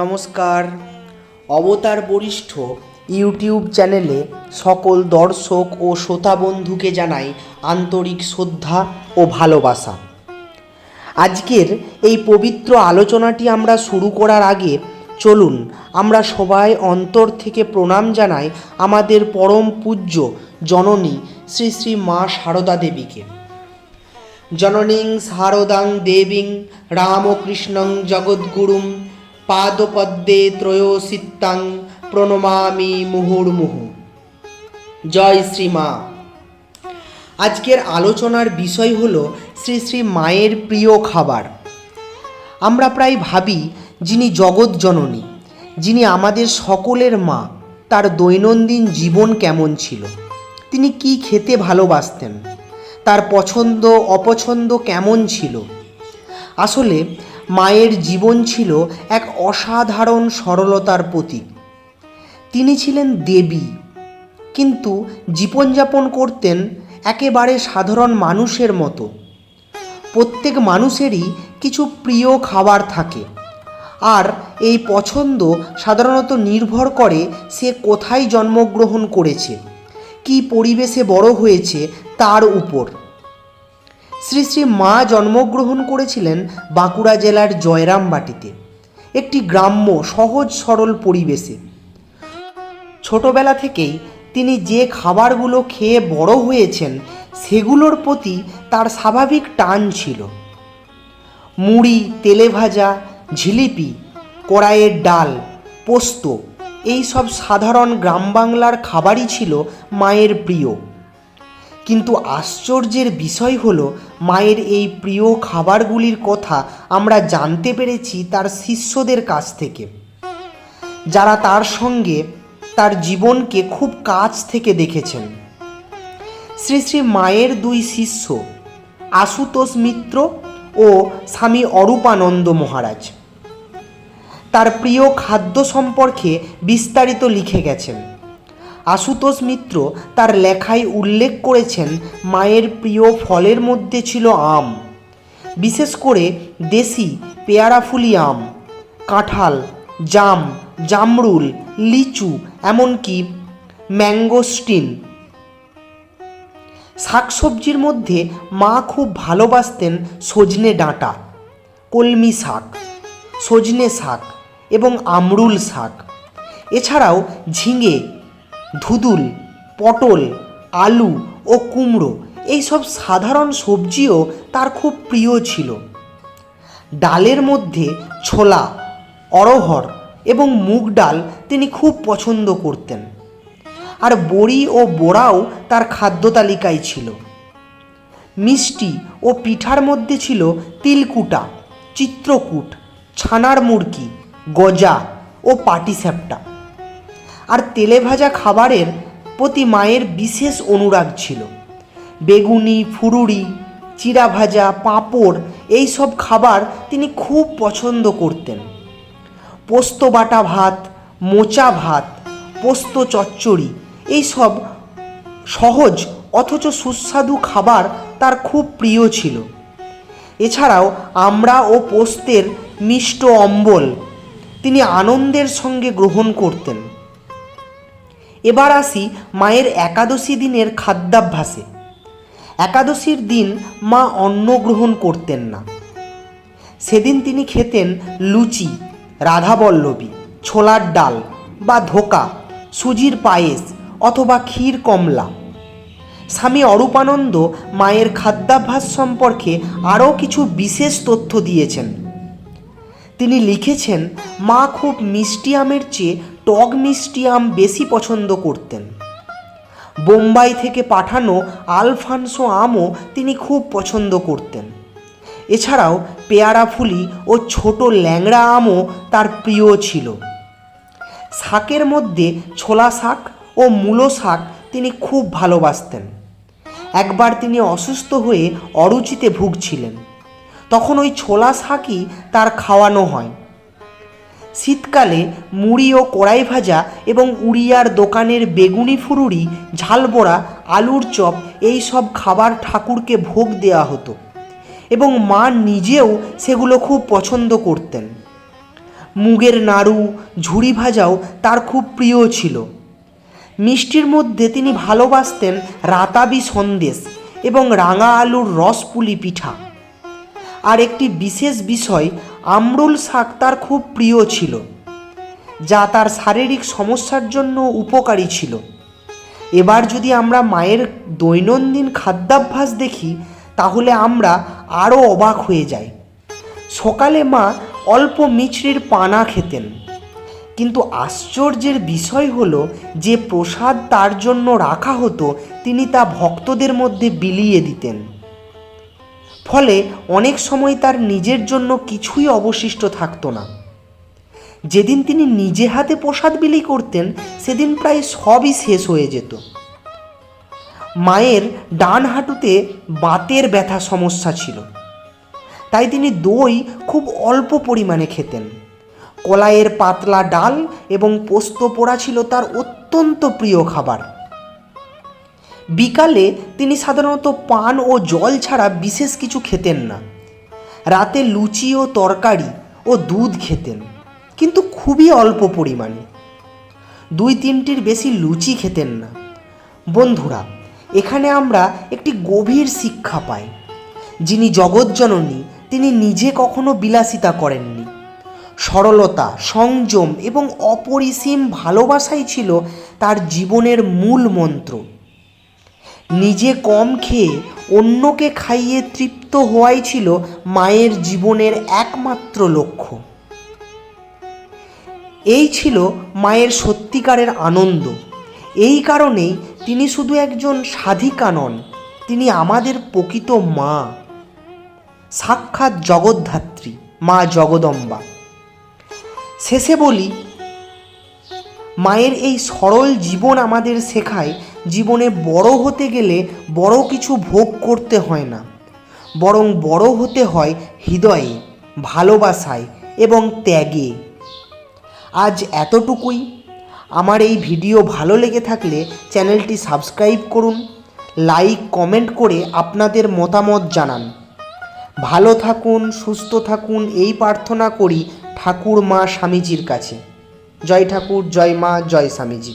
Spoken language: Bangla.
নমস্কার। অবতার বরিষ্ঠ ইউটিউব চ্যানেলে সকল দর্শক ও শ্রোতা বন্ধুকে জানাই আন্তরিক শ্রদ্ধা ও ভালোবাসা। আজকের এই পবিত্র আলোচনাটি আমরা শুরু করার আগে চলুন আমরা সবাই অন্তর থেকে প্রণাম জানাই আমাদের পরম পূজ্য জননী শ্রী শ্রী মা সারদা দেবীকে। জননীং শারদাং দেবীং রামকৃষ্ণং জগদ্গুরুম পাদপদ্মে ত্রয়োসিত্তাং প্রণমামি মুহুর্মুহু। জয় শ্রী মা। আজকের আলোচনার বিষয় হলো শ্রী শ্রী মায়ের প্রিয় খাবার। আমরা প্রায় ভাবি যিনি জগৎ জননী, যিনি আমাদের সকলের মা, তার দৈনন্দিন জীবন কেমন ছিল, তিনি কি খেতে ভালোবাসতেন, তার পছন্দ অপছন্দ কেমন ছিল। আসলে মায়ের জীবন ছিল এক অসাধারণ সরলতার প্রতীক। তিনি ছিলেন দেবী, কিন্তু জীবনযাপন করতেন একেবারে সাধারণ মানুষের মতো। প্রত্যেক মানুষেরই কিছু প্রিয় খাবার থাকে, আর এই পছন্দ সাধারণত নির্ভর করে সে কোথায় জন্মগ্রহণ করেছে, কী পরিবেশে বড় হয়েছে তার উপর। শ্রী শ্রী মা জন্মগ্রহণ করেছিলেন বাঁকুড়া জেলার জয়রামবাটিতে, একটি গ্রাম্য সহজ সরল পরিবেশে। ছোটবেলা থেকেই তিনি যে খাবারগুলো খেয়ে বড় হয়েছেন সেগুলোর প্রতি তার স্বাভাবিক টান ছিল। মুড়ি, তেলে ভাজা, ঝিলিপি, কড়াইয়ের ডাল, পোস্ত, এই সব সাধারণ গ্রাম বাংলার খাবারই ছিল মায়ের প্রিয়। কিন্তু আশ্চর্যের বিষয় হলো মায়ের এই প্রিয় খাবারগুলির কথা আমরা জানতে পেরেছি তার শিষ্যদের কাছ থেকে, যারা তার সঙ্গে তার জীবনকে খুব কাছ থেকে দেখেছেন। শ্রী শ্রী মায়ের দুই শিষ্য আশুতোষ মিত্র ও স্বামী অরূপানন্দ মহারাজ তার প্রিয় খাদ্য সম্পর্কে বিস্তারিত লিখে গেছেন। আশুতোষ মিত্র তার লেখায় উল্লেখ করেছেন মায়ের প্রিয় ফলের মধ্যে ছিল আম, বিশেষ করে দেশি পেয়ারাফুলি আম, কাঁঠাল, জাম, জামরুল, লিচু, এমনকি ম্যাঙ্গোস্টিন। শাকসবজির মধ্যে মা খুব ভালোবাসতেন সজনে ডাঁটা, কলমি শাক, সজনে শাক এবং আমরুল শাক। এছাড়াও ঝিঙে, ধুদুল, পটল, আলু ও কুমড়ো, এইসব সাধারণ সবজিও তার খুব প্রিয় ছিল। ডালের মধ্যে ছোলা, অড়হর এবং মুগ ডাল তিনি খুব পছন্দ করতেন, আর বড়ি ও বড়াও তার খাদ্য তালিকায় ছিল। মিষ্টি ও পিঠার মধ্যে ছিল তিলকুটা, চিত্রকূট, ছানার মুড়কি, গজা ও পাটিসাপটা। আর তেলে ভাজা খাবারের প্রতি মায়ের বিশেষ অনুরাগ ছিল। বেগুনি, ফুরুরি, চিড়া ভাজা, পাঁপড়, এই সব খাবার তিনি খুব পছন্দ করতেন। পোস্ত বাটা ভাত, মোচা ভাত, পোস্ত চচ্চড়ি, এই সব সহজ অথচ সুস্বাদু খাবার তার খুব প্রিয় ছিল। এছাড়াও আমড়া ও পোস্তের মিষ্ট অম্বল তিনি আনন্দের সঙ্গে গ্রহণ করতেন। এবার আসি মায়ের একাদশী দিনের খাদ্যাভ্যাসে। একাদশীর দিন মা অন্ন গ্রহণ করতেন না। সেদিন তিনি খেতেন লুচি, রাধাবল্লভী, ছোলার ডাল বা ধোকা, সুজির পায়েস অথবা ক্ষীর কমলা। স্বামী অরূপানন্দ মায়ের খাদ্যাভ্যাস সম্পর্কে আরও কিছু বিশেষ তথ্য দিয়েছেন। তিনি লিখেছেন, মা খুব মিষ্টি আমের চেয়ে টক মিষ্টি আম বেশি পছন্দ করতেন। বোম্বাই থেকে পাঠানো আলফানসো আমও তিনি খুব পছন্দ করতেন। এছাড়াও পেয়ারাফুলি ও ছোট ল্যাংড়া আমও তার প্রিয় ছিল। শাকের মধ্যে ছোলা শাক ও মূলো শাক তিনি খুব ভালোবাসতেন। একবার তিনি অসুস্থ হয়ে অরুচিতে ভুগছিলেন, তখন ওই ছোলা শাকই তার খাওয়ানো হয়। শীতকালে মুড়ি ও কড়াই ভাজা এবং উড়িয়ার দোকানের বেগুনি ফুরুরি, ঝালবড়া, আলুর চপ, এই সব খাবার ঠাকুরকে ভোগ দেওয়া হতো এবং মা নিজেও সেগুলো খুব পছন্দ করতেন। মুগের নাড়ু, ঝুরি ভাজাও তার খুব প্রিয় ছিল। মিষ্টির মধ্যে তিনি ভালোবাসতেন রাতাবি সন্দেশ এবং রাঙা আলুর রসপুলি পিঠা। আর একটি বিশেষ বিষয়, আমরুল শাক তার খুব প্রিয় ছিল, যা তার শারীরিক সমস্যার জন্য উপকারী ছিল। এবার যদি আমরা মায়ের দৈনন্দিন খাদ্যাভ্যাস দেখি তাহলে আমরা আরও অবাক হয়ে যাই। সকালে মা অল্প মিছরির পানা খেতেন, কিন্তু আশ্চর্যের বিষয় হলো যে প্রসাদ তার জন্য রাখা হতো তিনি তা ভক্তদের মধ্যে বিলিয়ে দিতেন। ফলে অনেক সময় তার নিজের জন্য কিছুই অবশিষ্ট থাকতো না। যেদিন তিনি নিজে হাতে প্রসাদ বিলি করতেন সেদিন প্রায় সবই শেষ হয়ে যেত। মায়ের ডান হাঁটুতে বাতের ব্যথা সমস্যা ছিল, তাই তিনি দই খুব অল্প পরিমাণে খেতেন। কলাইয়ের পাতলা ডাল এবং পোস্ত পোড়া ছিল তার অত্যন্ত প্রিয় খাবার। বিকালে তিনি সাধারণত পান ও জল ছাড়া বিশেষ কিছু খেতেন না। রাতে লুচি ও তরকারি ও দুধ খেতেন, কিন্তু খুবই অল্প পরিমাণে। 2-3টির বেশি লুচি খেতেন না। বন্ধুরা, এখানে আমরা একটি গভীর শিক্ষা পাই। যিনি জগৎজননী তিনি নিজে কখনো বিলাসিতা করেননি। সরলতা, সংযম এবং অপরিসীম ভালোবাসাই ছিল তার জীবনের মূল মন্ত্র। নিজে কম খেয়ে অন্যকে খাইয়ে তৃপ্ত হওয়াই ছিল মায়ের জীবনের একমাত্র লক্ষ্য। এই ছিল মায়ের সত্যিকারের আনন্দ। এই কারণেই তিনি শুধু একজন সাধিকা নন, তিনি আমাদের প্রকৃত মা, সাক্ষাৎ জগদ্ধাত্রী, মা জগদম্বা। শেষে বলি, মায়ের এই সরল জীবন আমাদের শেখায় জীবনে বড় হতে গেলে বড় কিছু ভোগ করতে হয় না, বরং বড় হতে হয় হৃদয়ে, ভালোবাসায় এবং ত্যাগে। আজ এতটুকুই। আমার এই ভিডিও ভালো লেগে থাকলে চ্যানেলটি সাবস্ক্রাইব করুন, লাইক কমেন্ট করে আপনাদের মতামত জানান। ভালো থাকুন, সুস্থ থাকুন এই প্রার্থনা করি ঠাকুর মা স্বামীজির কাছে। জয় ঠাকুর, জয় মা, জয় স্বামীজি।